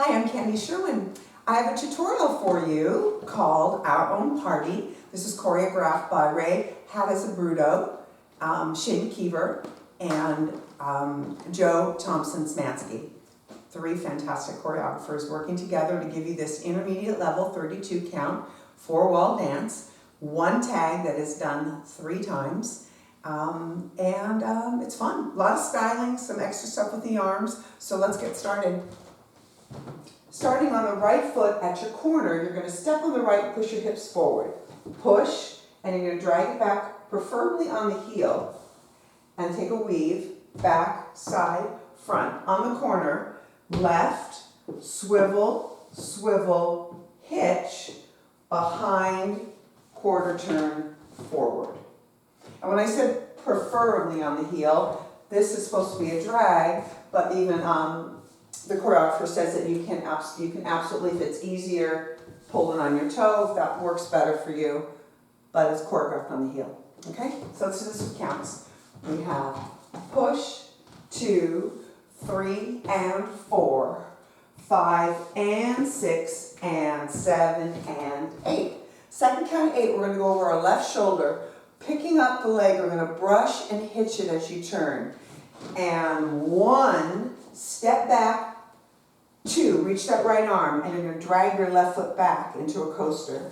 Hi, I'm Sherwin. I have a tutorial for you called Our Own Party. This is choreographed by Ray Hadisabruto, Shane McKeever, and Joe Thompson-Smansky. Three fantastic choreographers working together to give you this intermediate level 32 count, 4-wall dance, one tag that is done 3 times. It's fun. A lot of styling, some extra stuff with the arms. So let's get started. Starting on the right foot at your corner, you're going to step on the right and push your hips forward. Push, and you're going to drag it back, preferably on the heel, and take a weave, back, side, front. On the corner, left, swivel, swivel, hitch, behind, quarter turn, forward. And when I said preferably on the heel, this is supposed to be a drag, but even the choreographer says that you can absolutely, if it's easier, pull it on your toe, if that works better for you, but it's choreographed on the heel. Okay, so let's do this with counts. We have push, 2, 3, and 4, 5, and 6, and 7, and 8. Second count of 8, we're going to go over our left shoulder, picking up the leg, we're going to brush and hitch it as you turn. And 1, step back, 2, reach that right arm, and you're going to drag your left foot back into a coaster.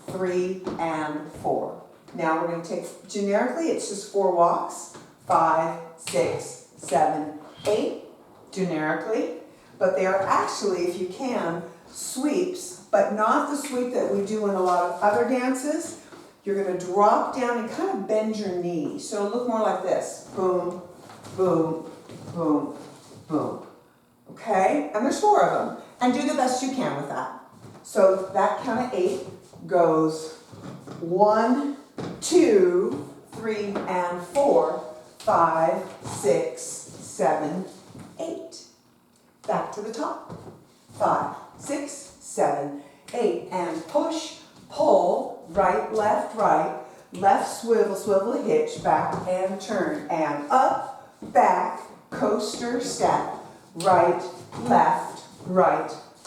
3 and 4. Now we're going to take, generically, it's just 4 walks. 5, 6, 7, 8, generically. But they are actually, if you can, sweeps, but not the sweep that we do in a lot of other dances. You're going to drop down and kind of bend your knee. So it'll look more like this. Boom, boom, boom, boom. Okay, and there's 4 of them. And do the best you can with that. So that count of 8 goes 1, 2, 3, and 4, 5, 6, 7, 8. Back to the top. 5, 6, 7, 8. And push, pull, right, left swivel, swivel, hitch, back and turn. And up, back, coaster, step. Right, left,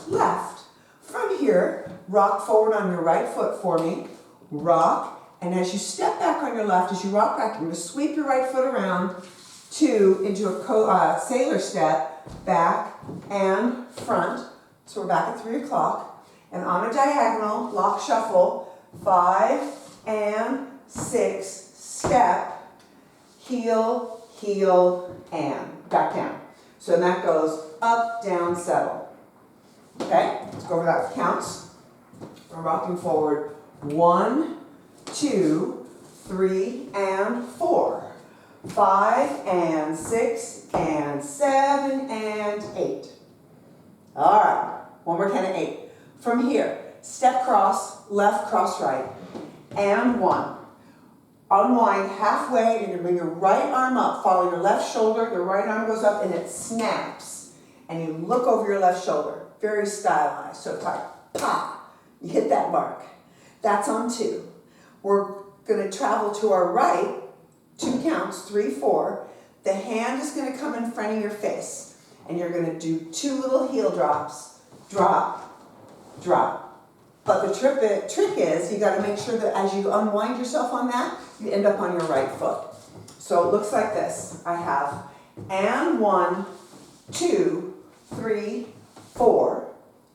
left. From here, rock forward on your right foot for me. Rock, and as you step back on your left, as you rock back, you're going to sweep your right foot around into a sailor step, back and front. So we're back at 3 o'clock. And on a diagonal, lock shuffle, 5 and 6, step, heel, heel, and back down. So that goes up, down, settle. Okay, let's go over that with counts. We're rocking forward. 1, 2, 3, and 4. 5 and 6 and 7 and 8. All right, one more count of 8. From here, step cross, left, cross, right, and 1. Unwind halfway, and you're going to bring your right arm up, follow your left shoulder, your right arm goes up and it snaps. And you look over your left shoulder, very stylized. So it's like, pop, you hit that mark. That's on 2. We're going to travel to our right, 2 counts, 3, 4. The hand is going to come in front of your face. And you're going to do 2 little heel drops, drop, drop. But the trick is, you got to make sure that as you unwind yourself on that, you end up on your right foot. So it looks like this. I have, and 1, 2, 3, 4.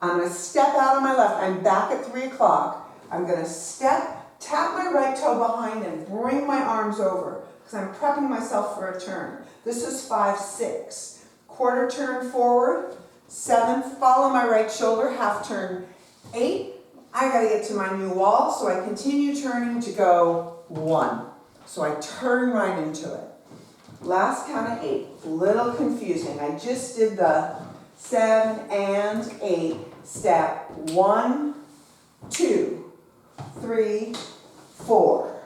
I'm going to step out on my left. I'm back at 3 o'clock. I'm going to step, tap my right toe behind and bring my arms over because I'm prepping myself for a turn. This is 5, 6. Quarter turn forward. 7, follow my right shoulder, half turn. 8, I got to get to my new wall, so I continue turning to go 1. So I turn right into it. Last count of 8, a little confusing. I just did the 7 and 8 step. 1, 2, 3, 4,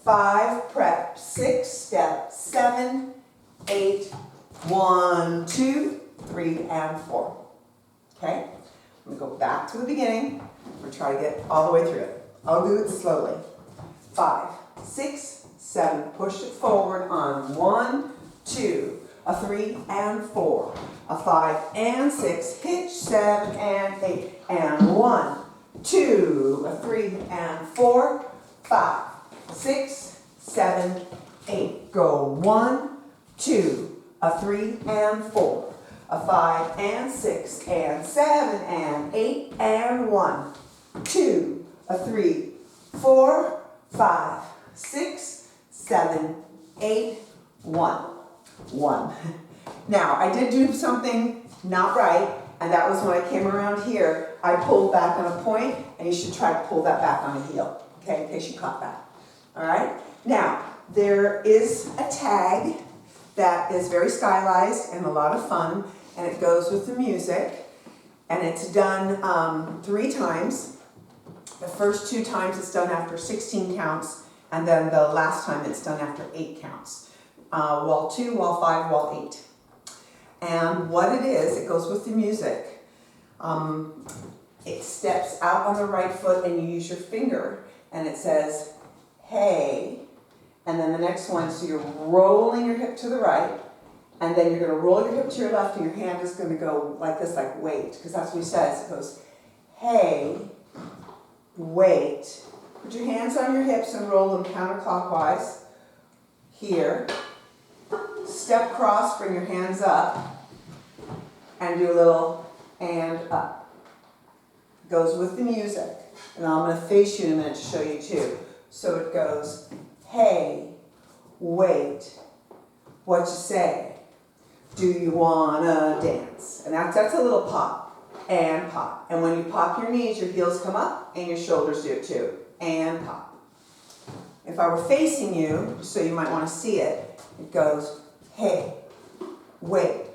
5 prep, 6 step, 7, 8, 1, 2, 3, and 4. Okay? I'm going to go back to the beginning. We're going to try to get all the way through it. I'll do it slowly. 5, 6, 7, push it forward on 1, 2, a 3 and 4, a 5 and 6, hitch 7 and 8, and 1, 2, a 3 and 4, 5, 6, 7, 8. Go 1, 2, a 3 and 4, a 5 and 6 and 7 and 8, and 1, 2, a 3, 4, 5, 6, 7, 8, 1, 1. Now, I did do something not right, and that was when I came around here, I pulled back on a point, and you should try to pull that back on a heel, okay, in case you caught that. All right? Now, there is a tag that is very stylized and a lot of fun, and it goes with the music, and it's done 3 times. The first 2 times it's done after 16 counts, and then the last time it's done after 8 counts. Wall 2, wall 5, wall 8. And what it is, it goes with the music. It steps out on the right foot and you use your finger, and it says, hey, and then the next one, so you're rolling your hip to the right, and then you're going to roll your hip to your left, and your hand is going to go like this, like wait, because that's what he says. It goes, hey, wait. Put your hands on your hips and roll them counterclockwise. Here. Step cross, bring your hands up, and do a little and up. Goes with the music. And I'm going to face you in a minute to show you too. So it goes, hey, wait, what you say? Do you wanna dance? And that's a little pop and pop. And when you pop your knees, your heels come up and your shoulders do it too. And pop. If I were facing you, so you might want to see it, it goes, hey, wait,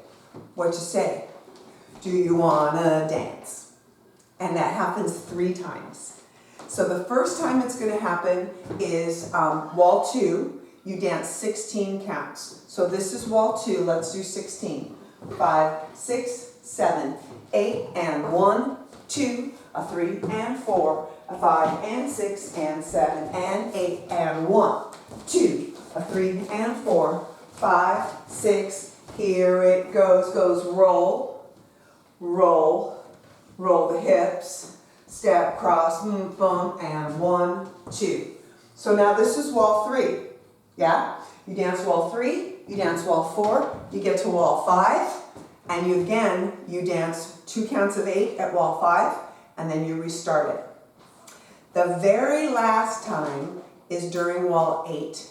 what you say? Do you wanna dance? And that happens 3 times. So the first time it's going to happen is wall 2. You dance 16 counts. So this is wall 2. Let's do 16. 5, 6, 7, 8, and 1, 2, a 3 and 4, a 5 and 6 and 7 and 8, and 1, 2, a 3 and 4, 5, 6. Here it goes. Goes roll, roll, roll the hips. Step, cross, boom, and 1, 2. So now this is wall 3, yeah? You dance wall 3, you dance wall 4, you get to wall 5, and you dance 2 counts of 8 at wall 5, and then you restart it. The very last time is during wall 8,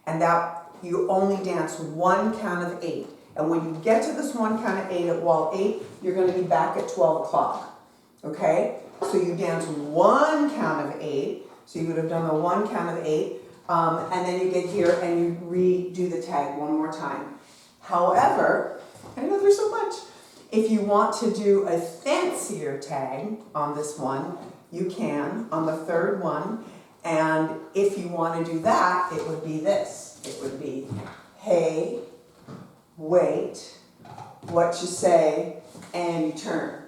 and that you only dance 1 count of 8. And when you get to this 1 count of 8 at wall 8, you're going to be back at 12 o'clock, okay? So you dance 1 count of 8, so you would have done the 1 count of 8, and then you get here and you redo the tag one more time. However, I know there's so much. If you want to do a fancier tag on this one, you can on the 3rd one, and if you want to do that, it would be this. It would be, hey, wait, what you say, and you turn,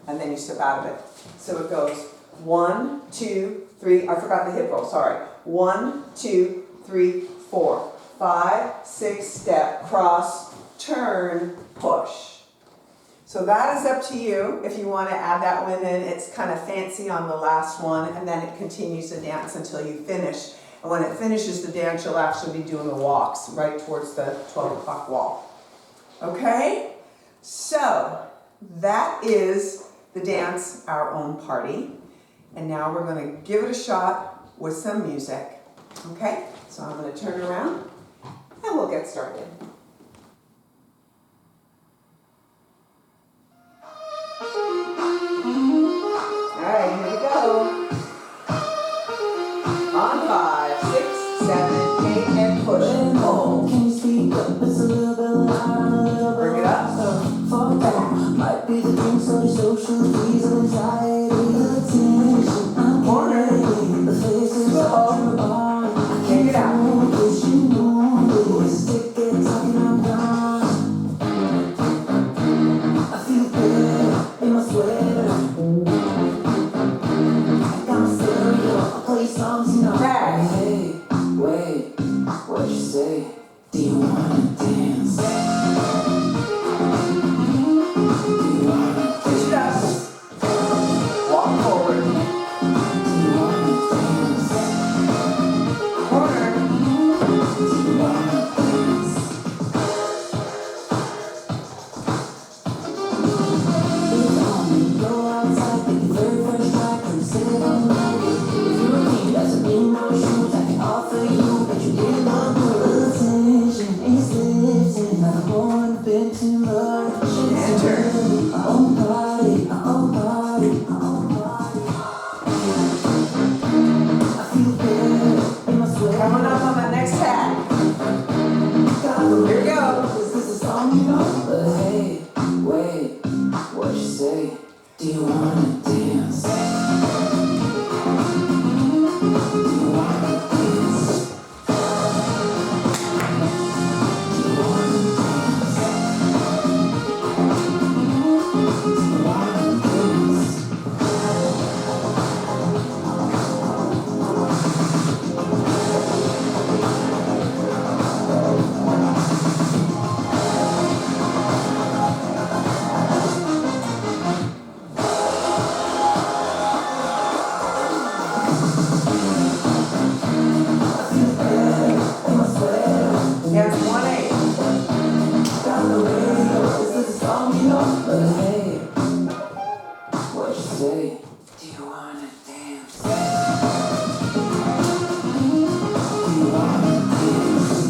and then you step out of it. So it goes 1, 2, 3, I forgot the hip roll, sorry. 1, 2, 3, 4, 5, 6, step, cross, turn, push. So that is up to you if you want to add that one in. It's kind of fancy on the last one, and then it continues to dance until you finish. And when it finishes the dance, you'll actually be doing the walks right towards the 12 o'clock wall. Okay? So that is the dance, Our Own Party. And now we're going to give it a shot with some music. Okay? So I'm going to turn around and we'll get started. Alright, here we go. On 5, 6, 7, 8, and push and pull. Bring it up. Might be the drinks or social fees and anxiety. Corner. Slow. Kick it out. I feel good in my sweater. I got my stereo. I play songs, you know. Hey, wait, what you say? Do you wanna dance? Do you wanna dance? Do you wanna dance? Do you wanna dance? Do you wanna dance? Dance 1-8. Down the radio, this is a song you know, but hey, what you say? Do you wanna dance? Do you wanna dance?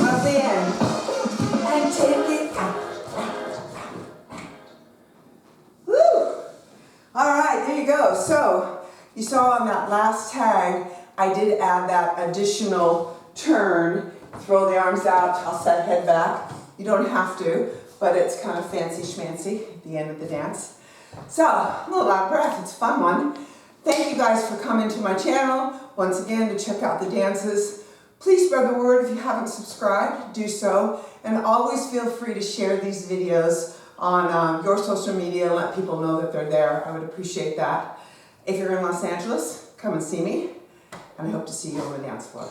Up the end. And take it out. Woo! All right, there you go. So you saw on that last tag, I did add that additional turn. Throw the arms out, toss that head back. You don't have to, but it's kind of fancy schmancy at the end of the dance. So, a little out of breath, it's a fun one. Thank you guys for coming to my channel once again to check out the dances. Please spread the word. If you haven't subscribed, do so. And always feel free to share these videos on your social media and let people know that they're there. I would appreciate that. If you're in Los Angeles, come and see me. And I hope to see you on the dance floor.